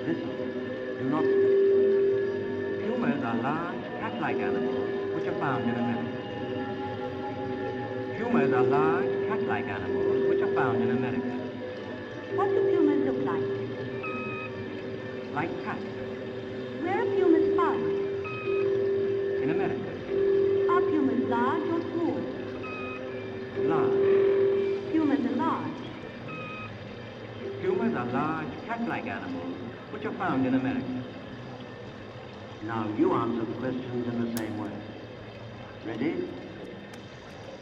Listen. Do not speak. Pumas are large, cat-like animals which are found in America. Pumas are large, cat-like animals which are found in America. What do pumas look like? Like cats. Where are pumas found? In America. Are pumas large or small? Large. Pumas are large. Pumas are large, cat-like animals which are found in America. Now you answer the questions in the same way. Ready?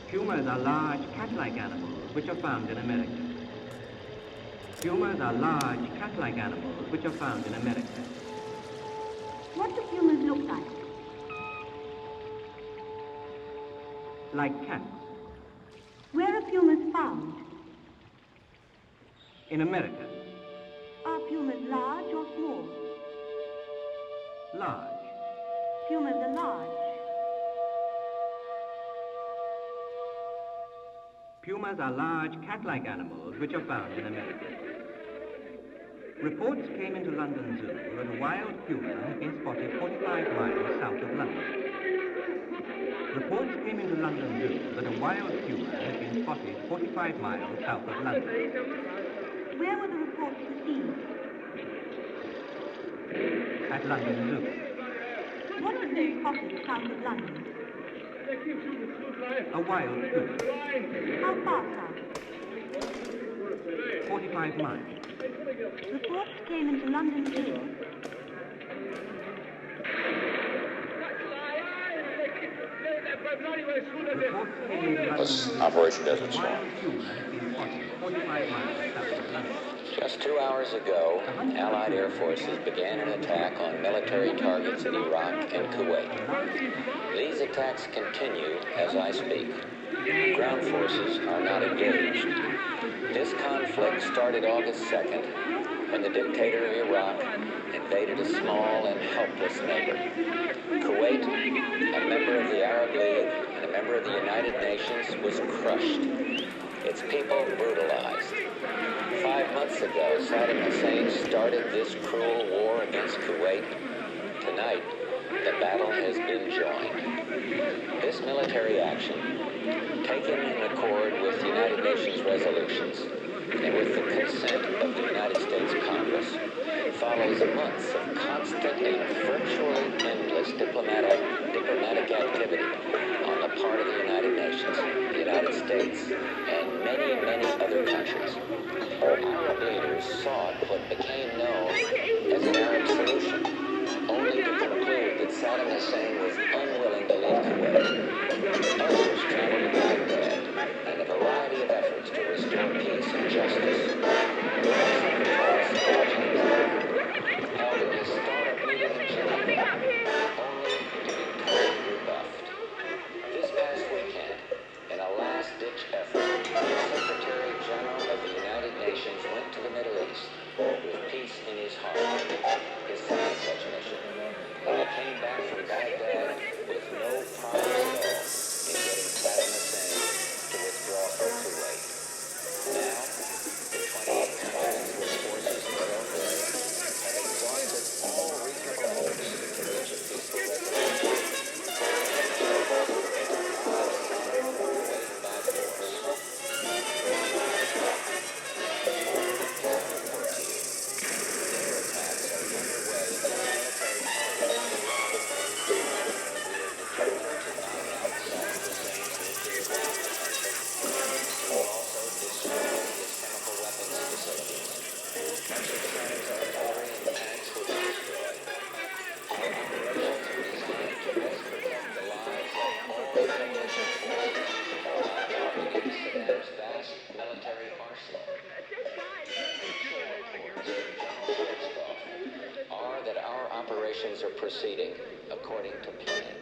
Pumas are large, cat-like animals which are found in America. Pumas are large, cat-like animals which are found in America. What do pumas look like? Like cats. Where are pumas found? In America. Are pumas large or small? Large. Pumas are large. Pumas are large, cat-like animals which are found in America. Reports came into London Zoo that a wild puma had been spotted 45 miles south of London. Reports came into London Zoo that a wild puma had been spotted 45 miles south of London. Where were the reports received? At London Zoo. What had been spotted south of London? A wild puma. How far south? 45 miles. Reports came into London Zoo. Reports came into London Zoo. Operation Desert A Storm. wild puma had been spotted 45 miles south of London. Just 2 hours ago, Allied air forces began an attack on military targets in Iraq and Kuwait. These attacks continue as I speak. Ground forces are not engaged. This conflict started August 2nd when the dictator of Iraq invaded a small and helpless neighbor. Kuwait, a member of the Arab League and a member of the United Nations, was crushed. Its people brutalized. 5 months ago, Saddam Hussein started this cruel war against Kuwait. Tonight, the battle has been joined. This military action, taken in accord with United Nations resolutions and with the consent of the United States Congress, follows months of constant and virtually endless diplomatic activity on the part of the United Nations, the United States, and many, many other countries. Arab leaders sought what became known as an Arab solution, only to conclude that Saddam Hussein was unwilling to leave Kuwait. Others traveled to Baghdad in a variety of efforts to restore peace and justice. Held a historic meeting in Geneva, only to be totally rebuffed. This past weekend, in a last-ditch effort, the Secretary General of the United Nations went to the Middle East with peace in his heart, his second such mission, and he came back from Baghdad with no promise at all in getting Saddam Hussein to withdraw from Kuwait. Now, the 28 countries with forces spread out there have exhausted all reasonable hopes to reach a peaceful resolution. Operations are proceeding according to plan.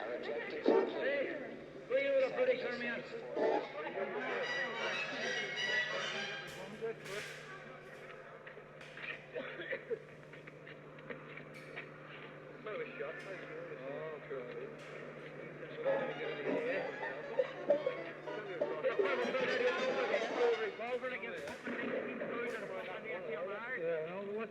Our objectives include Yeah,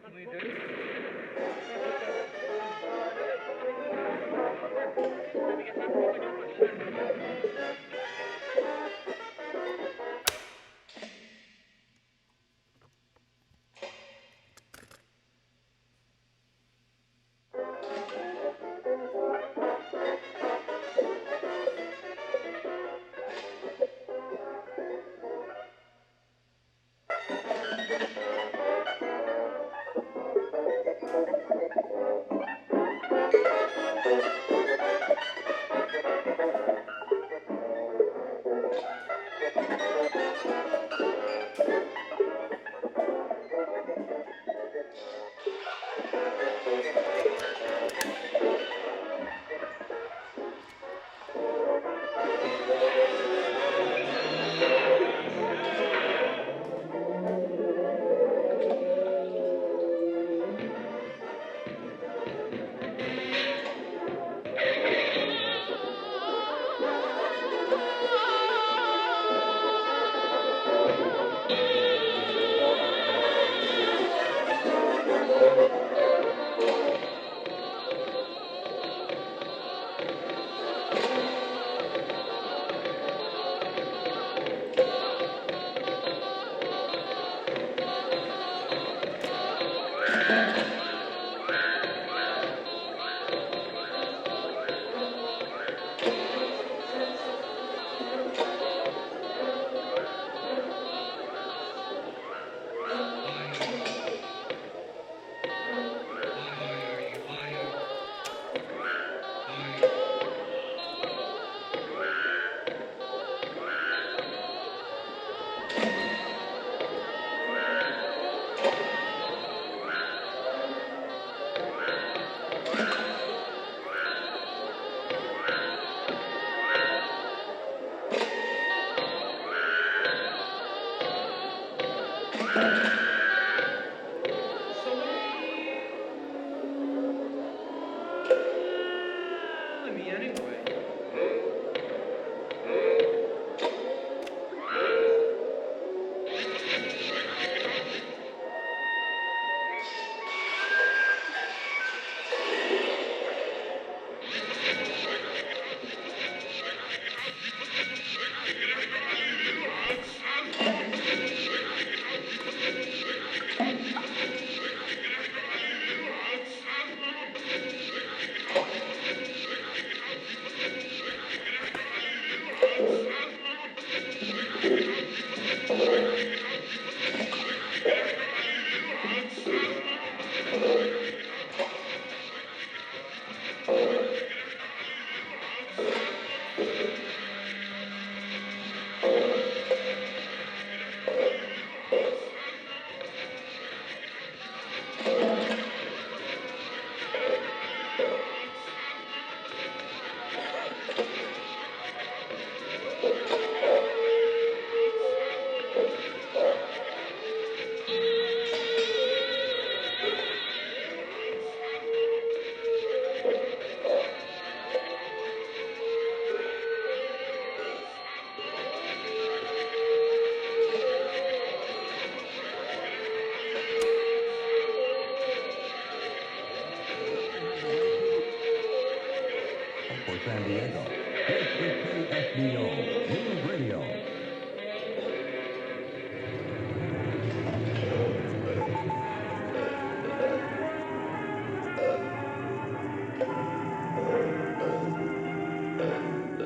For San Diego, this is KSDO News Radio.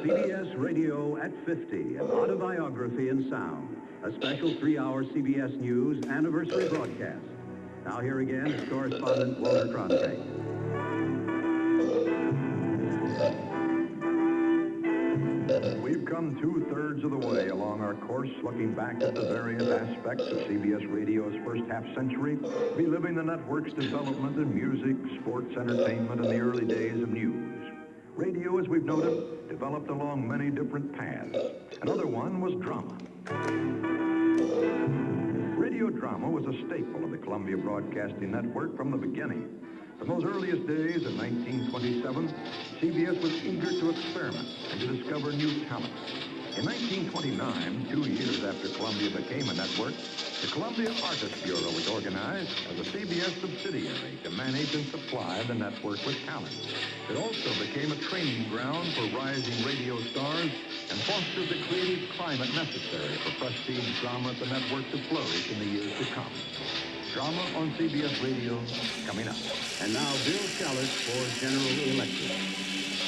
CBS Radio at 50, an autobiography in sound. A special 3-hour CBS News anniversary broadcast. Now here again is correspondent Walter Cronkite. We've come 2/3 of the way along our course, looking back at the various aspects of CBS Radio's first half-century, reliving the network's development in music, sports, entertainment, and the early days of news. Radio, as we've noted, developed along many different paths. Another one was drama. Radio drama was a staple of the Columbia Broadcasting Network from the beginning. From those earliest days in 1927, CBS was eager to experiment and to discover new talent. In 1929, 2 years after Columbia became a network, The Columbia Artists Bureau was organized as a CBS subsidiary to manage and supply the network with talent. It also became a training ground for rising radio stars and fostered the creative climate necessary for prestige drama at the network to flourish in the years to come. Drama on CBS Radio coming up. And now Bill Challis for General Electric.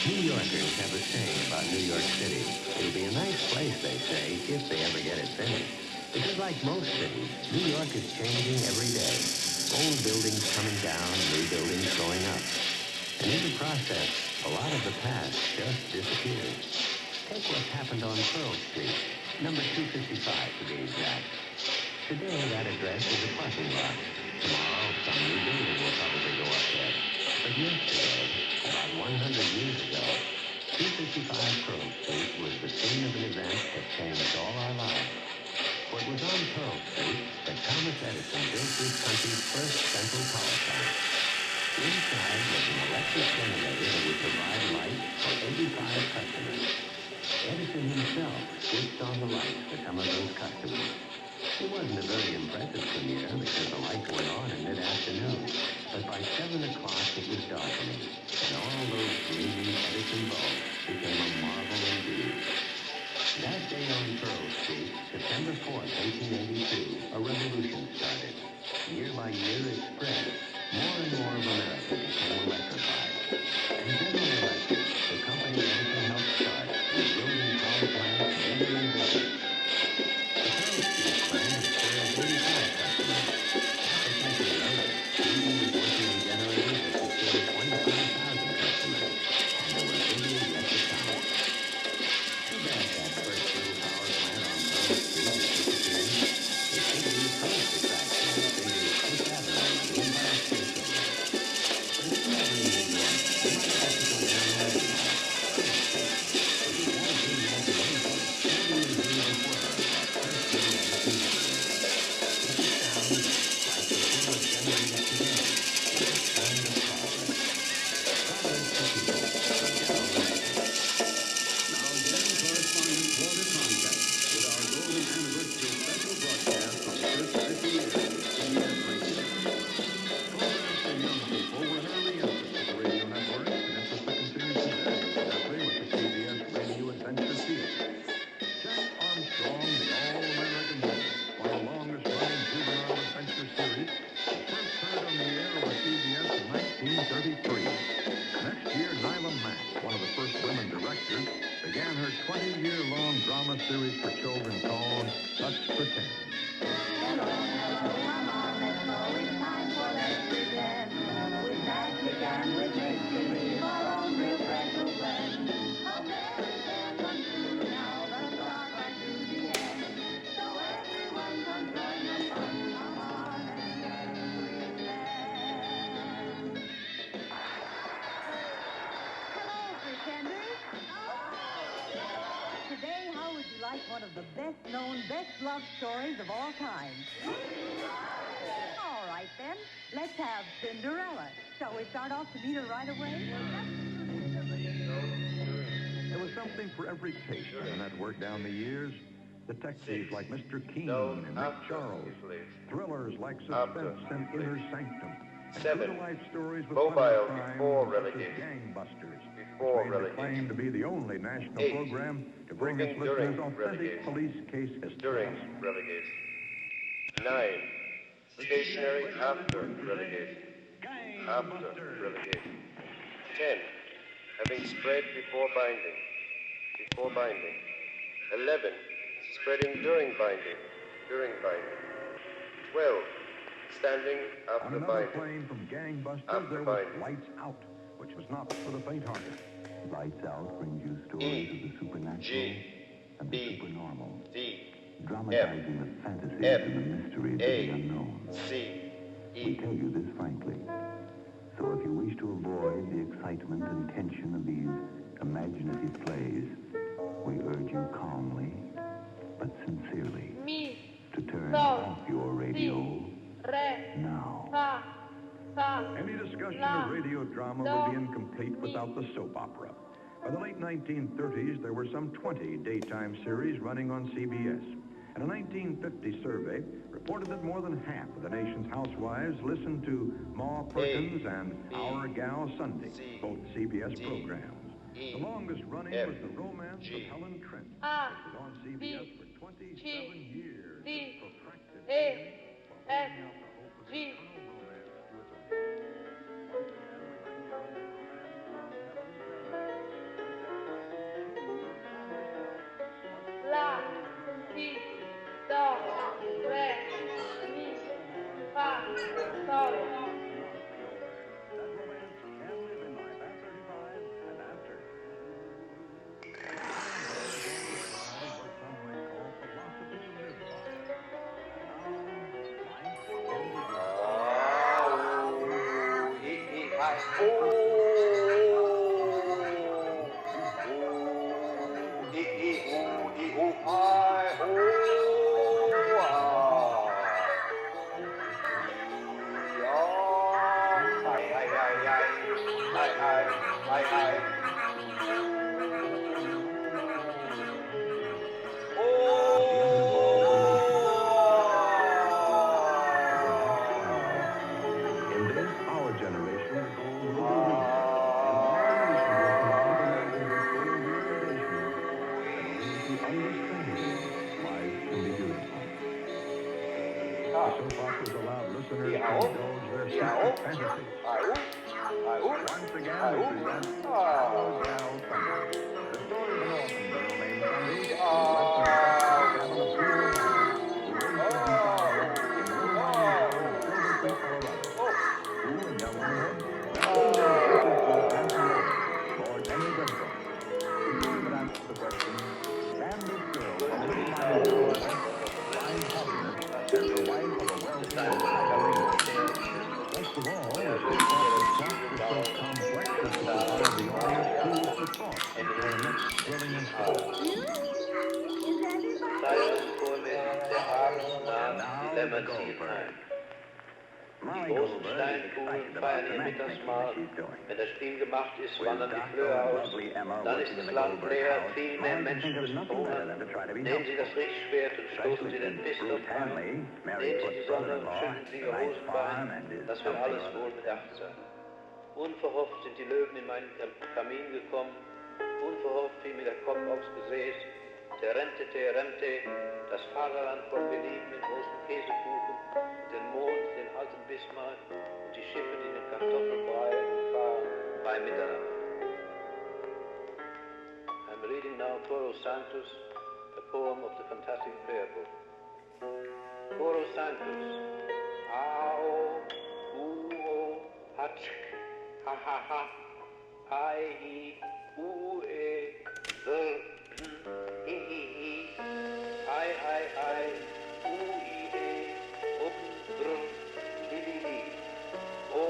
New Yorkers have a saying about New York City. It'll be a nice place, they say, if they ever get it finished. Because like most cities, New York is changing every day. Old buildings coming down, new buildings going up. And in the process, a lot of the past just disappears. Take what's happened on Pearl Street, number 255 to be exact. Today, that address is a parking lot. Tomorrow, some new building will probably go up there. But yesterday, about 100 years ago, 255 Pearl Street was the scene of an event that changed all our lives. For it was on Pearl Street that Thomas Edison built this country's first central power plant. Inside was an electric generator that would provide light for 85 customers. Edison himself switched on the lights for some of those customers. It wasn't a very impressive premiere because the lights went on in mid-afternoon. But by 7 o'clock it was darkening, and all those gleaming Edison bulbs became a marvel indeed. That day on Pearl Street, September 4th, 1882, a revolution started. Year by year it spread. More and more of America became electrified. And General Electric, the company Edison helped start, was building power plants bigger and bigger. The Pearl Street plant served 85 customers. Half a century later, Edison was working on generators that could serve 25,000 customers. And there were bigger yet to come. Too bad that first little power plant on Pearl Street is disappearing. It should be a tourist attraction as big as Fifth Avenue and the Empire State Building. But if you're ever in New York, you might have to go down there anyhow. Pearl Street. If you've got a good imagination, maybe you'll hear the whir of that first little Edison generator. It sounds like the whir of generators today. It's a sign of progress. Progress for people from General Electric. Now again, correspondent Walter Cronkite with our Golden Anniversary special broadcast on the first 50 years of CBS Radio. Programs for young people were an early interest of the radio network, and interest that continues today, exactly with the CBS Radio Adventure Theater. Jack Armstrong, the All-American Wolf, one of the longest-running juvenile adventure series, was first heard on the air over CBS in 1933. Next year, Nyla Mack, one of the first women directors, began her 20-year-long drama series for children called Let's Pretend. Hello, hello, come on, let's go. It's time for Let's Pretend. With magic and with make-believe, our own real special friend. A fairy tale comes true now, the start right to the end. So everyone come join the fun. Come on and let's pretend. Hello, pretenders. Today, how would you like one of the best-known, best-loved stories of all time? All right, then. Let's have Cinderella. Shall we start off to meet her right away? There was something for every taste in the network down the years. Detectives like Mr. Keene and Nick Charles. Thrillers like Suspense and Inner Sanctum. And true-to-life stories with Mobile fun crime before such as relegation. Gangbusters. Before Which made the relegation. claim to be the only national 8. program to bring its Working during listeners authentic relegation. police case history. During relegation. 9. Stationary after relegation. After relegation. 10. Having spread before binding. Before binding. 11. Spreading during binding. During binding. 12. Standing On after another binding. claim from Gangbusters, After there was binding. Lights Out, which was not for the faint-hearted. Lights Out brings you stories E, of the supernatural G, and the B, supernormal, D, dramatizing the fantasies F, and the mysteries of A, the unknown. C, We E. tell you this frankly. So if you wish to avoid the excitement and tension of these imaginative plays, we urge you calmly, but sincerely, to turn off your radio now. Any discussion of radio drama would be incomplete without the soap opera. By the late 1930s, there were some 20 daytime series running on CBS. And a 1950 survey reported that more than half of the nation's housewives listened to Ma Perkins and Our Gal Sunday, both CBS programs. The longest running was The Romance of Helen Trent, which was on CBS for 27 years. Protracted singing while holding out the hope of eternal romance to its audience. Once again, we bring you another romance from Helen Trent. La, si, do, re, mi, fa, sol. That romance can live in life at 35 and after. What some might call philosophy to live by. Life can In this, our generation is called Ruby Reed. And our nation will come out of American history and realization that only through understanding life can be beautiful. The soap operas allowed listeners to indulge their secret fantasies. Once again, we present Our Gal Sunday, the story of an orphan girl named Sunday who left her cabin of poor mother who raised her in power in the little mining town of Silver Creek, Colorado. Who, in young womanhood, met the handsome Lord Henry Briscoe. The story that answers the question, can this girl from a little mining town west find happiness as the wife of a wealthy and high-ranking? First of all, the soap opera plot is so complex as to provide the audience food for thought until the next thrilling installment. Now the Goldberg. Molly Goldberg is excited about the next picture that she's doing. Wenn das Spiel gemacht ist, With wandern die Dr. Flöhe aus. Lovely Emma Dann ist working in das the Land Goldberg leer, house, viel mehr Molly can Menschen think of müssen nothing better than hungern. to try to be Nehmen Sie helpful. das Richtschwert und stoßen Especially Sie den since Bischof Bruce an. Hanley, Mary Nehmen Sie Foot's die Sonne und brother-in-law, schütteln Sie a Ihr nice farm Hosenbein. and is Das wird something alles or other. wohl bedacht sein. Unverhofft sind die Löwen in meinen Kamin gekommen. Unverhofft fiel mir der Kopf aufs Gesäß. Terente, das Vaterland voll Belieben mit großen Käsekuchen, den Mond, den alten Bismarck und die Schiffe, die den Kartoffelbrei umfahren bei Mitternacht. I'm reading now Toro Santos, a poem of the Fantastic Prayer Book. Toro Santos. Ao, uo, hatsch, ha ha ha, ai, hi, ue, hi hi hi, ai, ui, up, brr, li li li, o,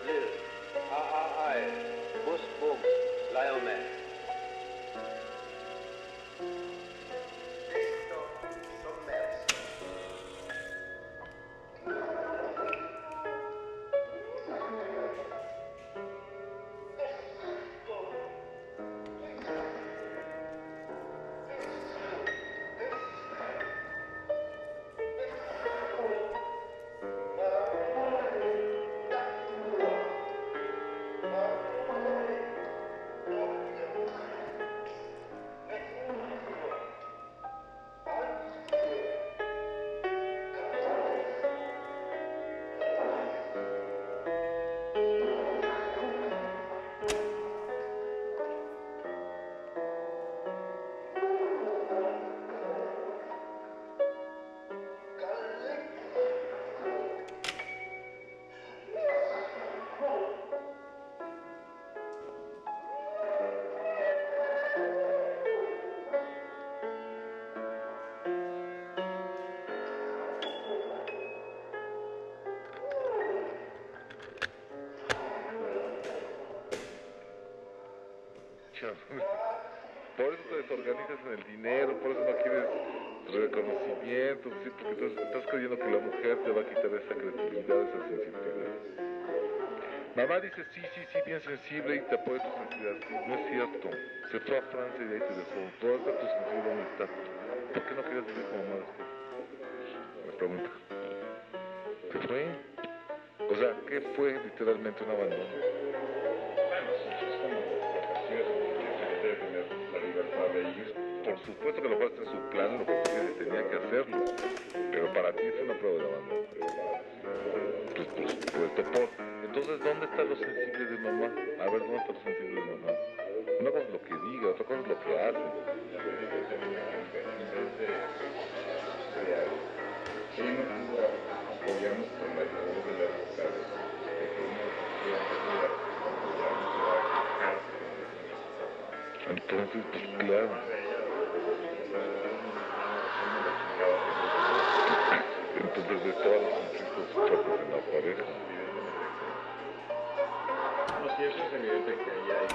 lil, ai, bus, bum, lioman. Por eso te desorganizas en el dinero, por eso no quieres reconocimiento, ¿sí? Porque estás creyendo que la mujer te va a quitar esa creatividad, esa sensibilidad. Mamá dice, sí, bien sensible y te apoya tu sensibilidad. No es cierto. Se fue a Francia y de ahí te dejó. ¿Dónde está tu sensibilidad? ¿Dónde está? ¿Por qué no quieres vivir con mamá después? Me pregunta. ¿Se fue? O sea, ¿qué fue literalmente un abandono? La libertad de ir. Por supuesto que lo cual está en su plan, lo que tenía que hacerlo. Pero para ti es una prueba de abandono. Pues por supuesto. Entonces, ¿dónde está lo sensible de mamá? A ver, ¿dónde está lo sensible de mamá? Una cosa es lo que diga, otra cosa es lo que hace. Ella no pudo apoyarnos con la labor de la época de que uno entonces, pues claro. Entonces ves todos los conflictos fuertes en la pareja. No, sí, eso es evidente que ahí hay.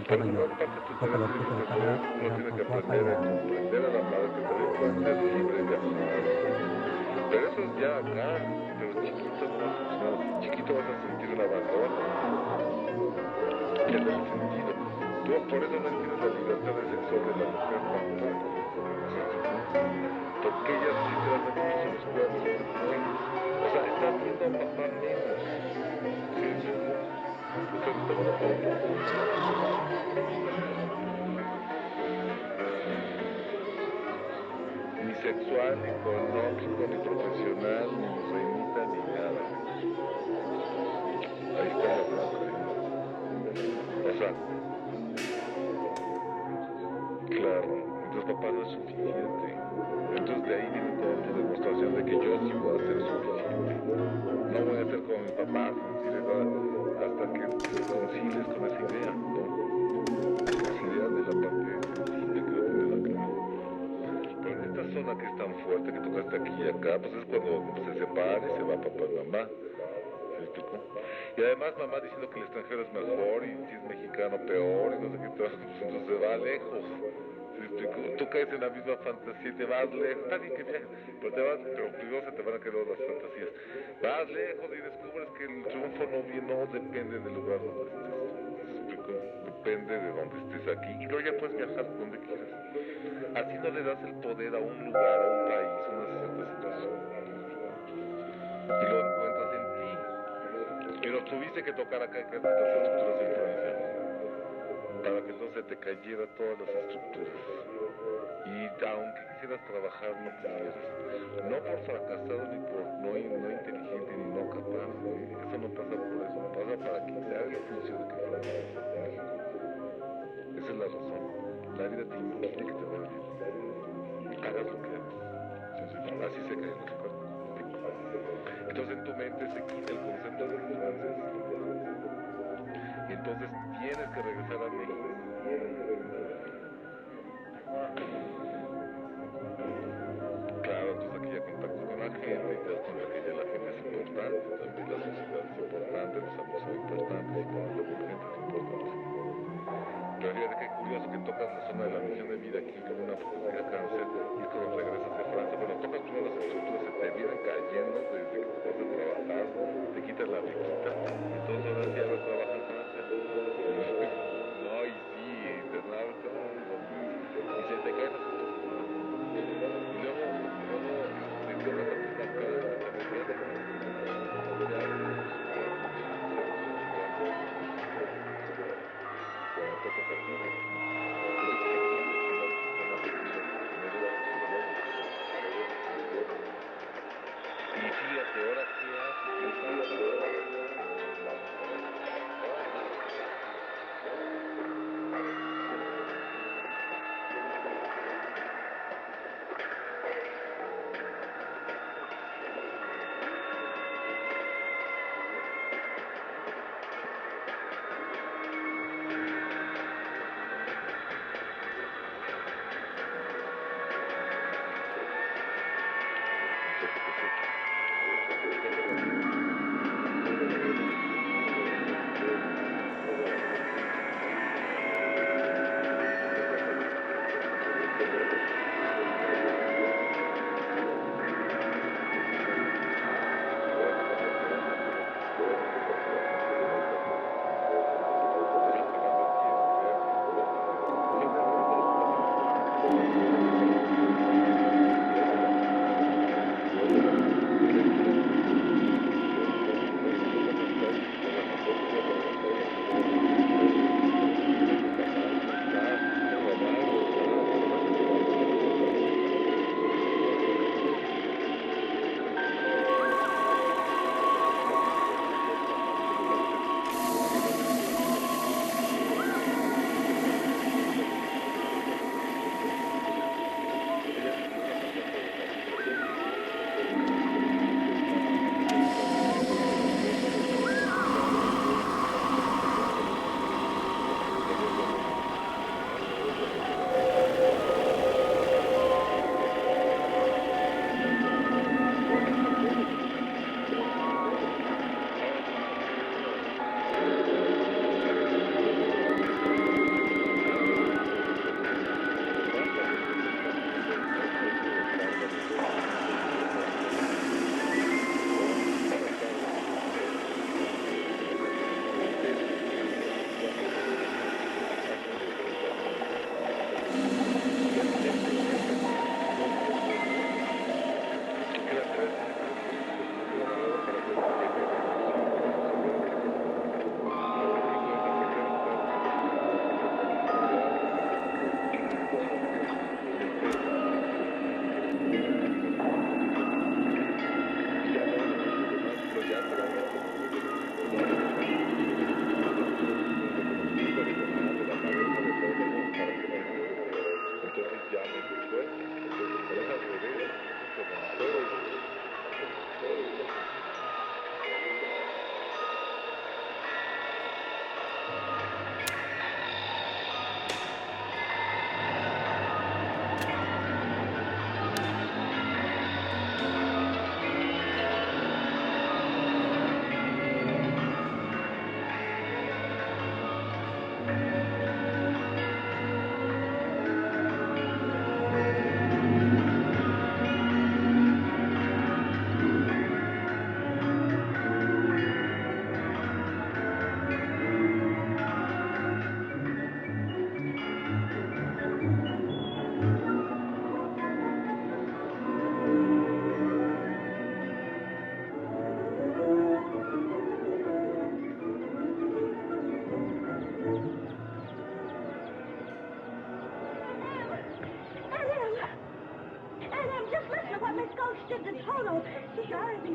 Por una parte tú tienes que entender, uno tiene que aprender a comprender a la madre que también pueden ser libre de amar. Pero eso es ya acá, pero chiquito no va a funcionar así. Chiquito vas a sentir un abandono. Y adolescentido. Tú por eso no entiendes la libertad sexual de la mujer tampoco. Porque ellas literalmente pues, son los cuerpos de puentes. O sea, estás viendo a papá menos. ¿Sí? O sea, está viendo como ni sexual, ni económico, ni profesional, ni reinita, ni nada. Ahí está la bronca. O sea, claro, entonces papá no es suficiente. Entonces de ahí viene toda tu demostración de que yo sí voy a ser suficiente. No voy a ser como mi papá, sensible, hasta que te concilies con esa idea, ¿no? Esa idea de la parte sensible que no tiene nada que ver. Pero en esta zona que es tan fuerte, que tocaste aquí y acá, pues es cuando se separa y se va papá y mamá. ¿Sí me explico? Y además mamá diciendo que el extranjero es mejor y si es mexicano peor y no sé qué tal, entonces se va lejos. ¿Sí me explico? Tú caes en la misma fantasía y te vas lejos. Está bien que viajes, pero primero se te van a quedar las fantasías. Vas lejos y descubres que el triunfo no depende del lugar donde estés. ¿Sí me explico? Depende de donde estés aquí y luego ya puedes viajar donde quieras. Así no le das el poder a un lugar, a un país, a una cierta situación. Y lo encuentras en ti. Pero tuviste que tocar acá las estructuras de influencia para que entonces te cayera todas las estructuras. Y aunque quisieras trabajar, no pudieras. No por fracasado, ni por no inteligente, ni no capaz. Eso no pasa por eso. Pasa para quitar el juicio de que fracasas. Esa es la razón. La vida te impide que te vaya bien. Hagas lo que hagas. Así se caen los cuerpos. Entonces en tu mente se quita el concepto de que tú haces. Y entonces tienes que regresar a México. Claro, entonces aquí ya contactas con la gente y te das cuenta que ya la gente es importante, también la sociedad es importante, los amigos son importantes y también la gente es importante. Pero fíjate qué curioso que tocas la zona de la misión de vida aquí con una profecía de cáncer y es cuando regresas de Francia. Bueno, tocas primero las estructuras, se te vienen cayendo desde que te vas a trabajar, te quitas la bequita y entonces ahora sí ahora trabajas en Francia. No, y sí, internado, y se te caen las estructuras. Y luego te tocas a ti acá y también fíjate cómo te abres los ceros de los cuerpos. Cuando tocas acá. Entonces que tienes una sensibilidad un poquito más activa que primero tus lobos. Y fíjate, ahora qué haces, qué pasa.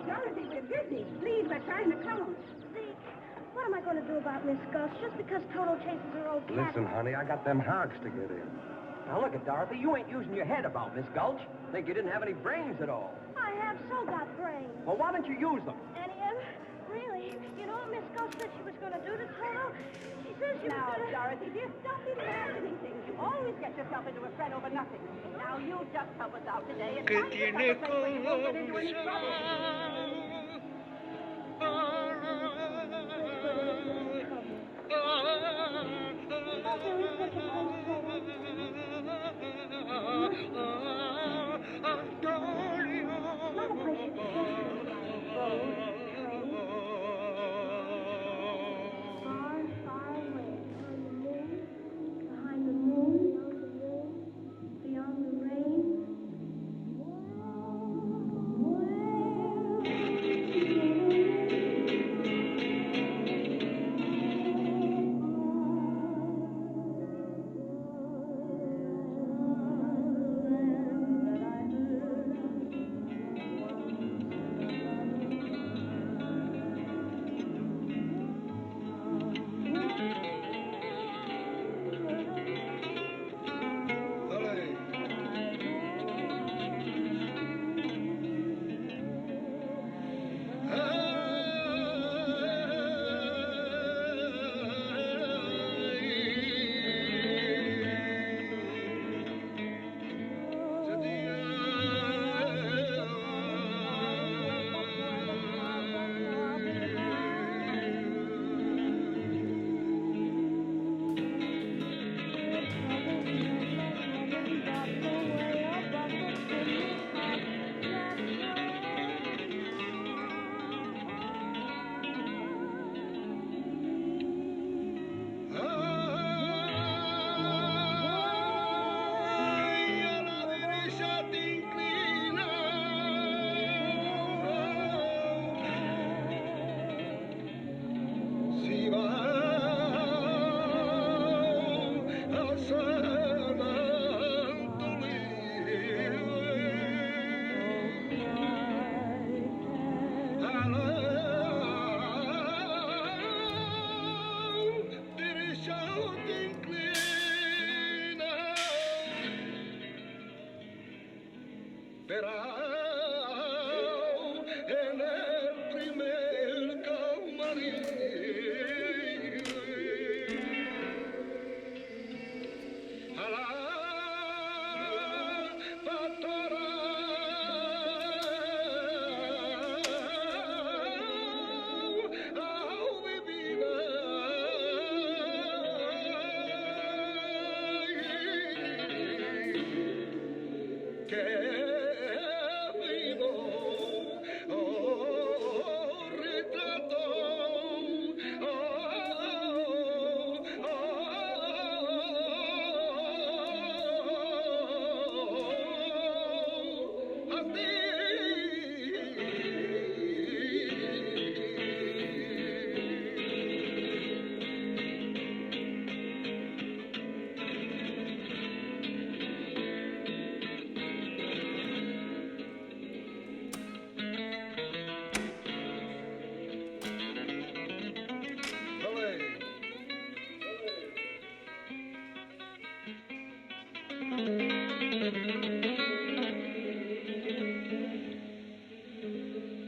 Dorothy, we're busy. Please, we're trying to count. Zeke, what am I going to do about Miss Gulch just because Toto chases her old cat? Listen, honey, I got them hogs to get in. Now, look at Dorothy. You ain't using your head about Miss Gulch. Think you didn't have any brains at all. I have so got brains. Well, why don't you use them? Any of them? Really? You know what Miss Gulch said she was going to do to Toto? She said she was going to... Now, Dorothy, dear, stop imagining things. You always get yourself into a fret over nothing. Now, you just help us out today and find yourself a place where you won't get into any trouble.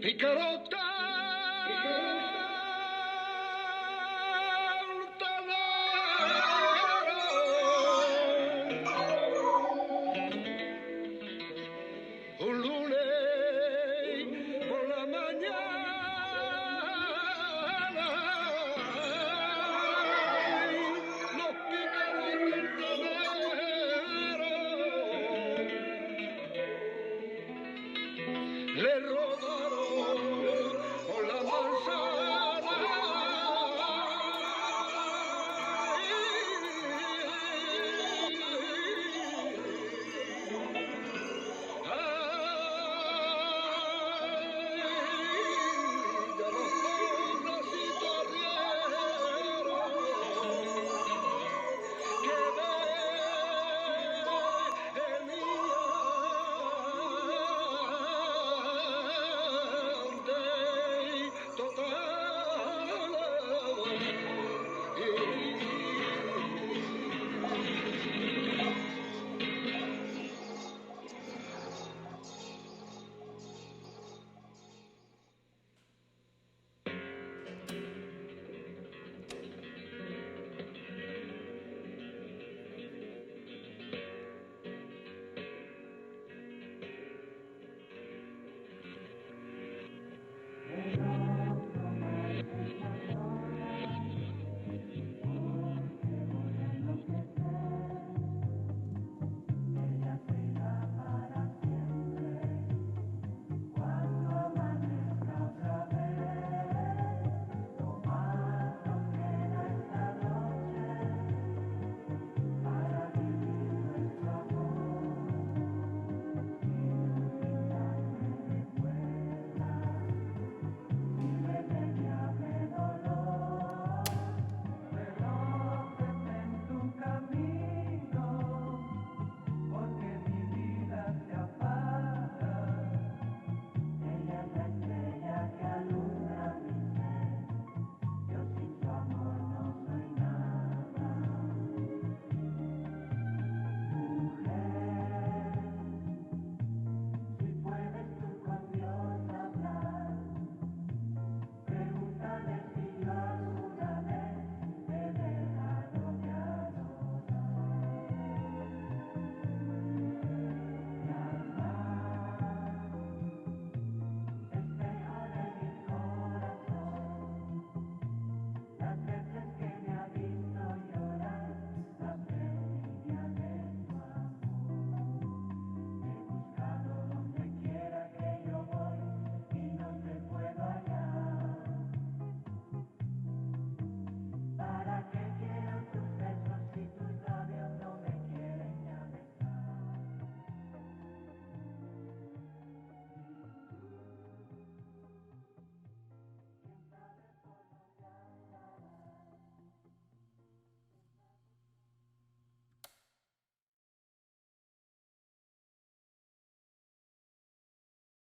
Picarota!